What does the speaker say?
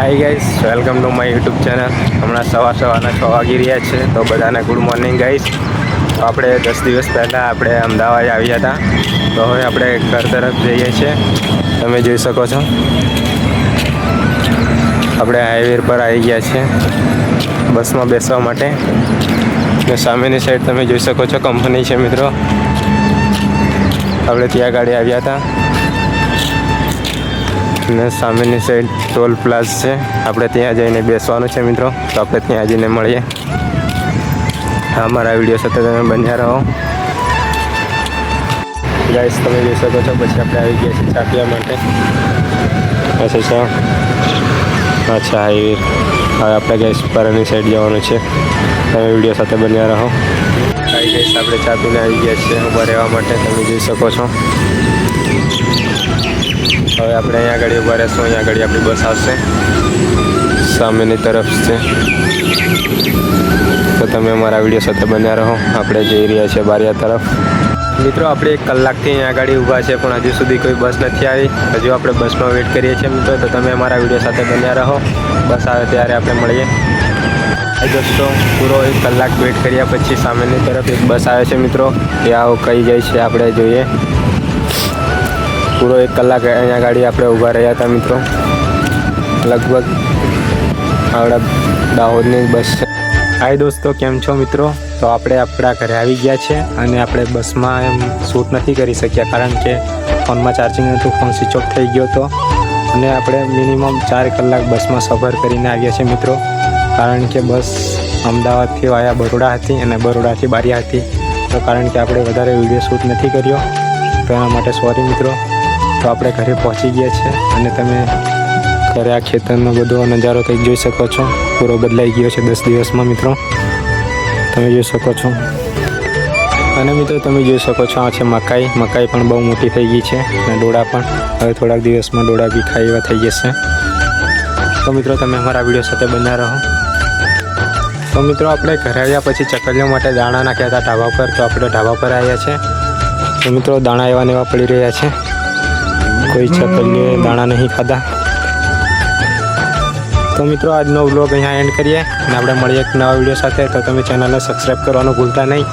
Hi guys, welcome to my YouTube channel. હમણાં સવારના 6 વાગી રહ્યા છે, તો બધાને ગુડ મોર્નિંગ ગાઈસ. તો આપણે 10 દિવસ પહેલાં આપણે અમદાવાદ આવ્યા હતા, તો હવે આપણે ઘર તરફ જઈએ છીએ. તમે જોઈ શકો છો આપણે હાઈવે પર આવી ગયા છીએ બસમાં બેસવા માટે. ને સામેની સાઈડ તમે જોઈ શકો છો કંપની છે મિત્રો. આપણે ત્યાં ગાડી આવ્યા હતા ને સામેની સાઈડ ટોલ પ્લાઝા છે, આપણે ત્યાં જઈને બેસવાનું છે મિત્રો. તો આપણે ત્યાં જઈને મળીએ. અમારા વિડીયો સાથે તમે બન્યા રહો ગાઈસ. તમે જોઈ શકો છો પછી આપણે આવી ગયા છીએ ચા પીવા માટે. અચ્છા હાઈવે. હવે આપણે ગેસ પરની સાઈડ જવાનું છે. તમે વિડીયો સાથે બન્યા રહો. આવી ગઈશ આપણે ચા પીને આવી ગયા છીએ ઊભા રહેવા માટે. તમે જોઈ શકો છો. હવે આપણે અહીંયા આગળ ઊભા રહેશું. અહીંયા આગળ આપણી બસ આવશે સામેની તરફ છે. તો તમે અમારા વિડીયો સાથે બન્યા રહો. આપણે જઈ રહ્યા છીએ બારિયા તરફ. મિત્રો આપણે 1 કલાકથી અહીંયા આગળ ઊભા છે, પણ હજુ સુધી કોઈ બસ નથી આવી. હજુ આપણે બસમાં વેઇટ કરીએ છીએ મિત્રો. તો તમે અમારા વિડીયો સાથે બન્યા રહો. બસ આવે ત્યારે આપણે મળીએ. દોસ્તો પૂરો 1 કલાક વેઇટ કર્યા પછી સામેની તરફ એક બસ આવે છે મિત્રો. એ આવો કઈ જાય છે આપણે જોઈએ. પૂરો 1 કલાક અહીંયા ગાડી આપણે ઊભા રહ્યા હતા મિત્રો. લગભગ આપણા દાહોદની બસ છે. હાય દોસ્તો, કેમ છો મિત્રો? તો આપણે આપણા ઘરે આવી ગયા છે અને આપણે બસમાં એમ શૂટ નથી કરી શક્યા, કારણ કે ફોનમાં ચાર્જિંગ નહોતું, ફોન સ્વિચ ઓફ થઈ ગયો હતો. અને આપણે મિનિમમ 4 કલાક બસમાં સફર કરીને આવ્યા છે મિત્રો, કારણ કે બસ અમદાવાદથી વાયા બરોડા હતી અને બરોડાથી બારિયા હતી. તો કારણ કે આપણે વધારે વિડીયો શૂટ નથી કર્યો, તો એના માટે સોરી મિત્રો. તો આપણે ઘરે પહોંચી ગયા છે અને તમે ઘરે આ ખેતરનો બધો નજારો કંઈક જોઈ શકો છો. પૂરો બદલાઈ ગયો છે 10 દિવસમાં મિત્રો. તમે જોઈ શકો છો. અને મિત્રો તમે જોઈ શકો છો આ છે મકાઈ. મકાઈ પણ બહુ મોટી થઈ ગઈ છે અને ડોડા પણ હવે થોડાક દિવસમાં ડોડા બી ખાઈ એવા થઈ જશે. તો મિત્રો તમે અમારા વિડીયો સાથે બન્યા રહો. તો મિત્રો આપણે ઘરે આવ્યા પછી ચકલીઓ માટે દાણા નાખ્યા હતા ઢાબા પર. તો આપણે ઢાબા પર આવ્યા છે. તો મિત્રો દાણા એવા પડી રહ્યા છે. કોઈ ચકલીએ દાણા નહીં ખાધા. તો મિત્રો આજનો વ્લોગ અહીંયા એન્ડ કરીએ અને આપણે મળીએ એક નવા વિડીયો સાથે. તો તમે ચેનલને સબસ્ક્રાઈબ કરવાનું ભૂલતા નહીં.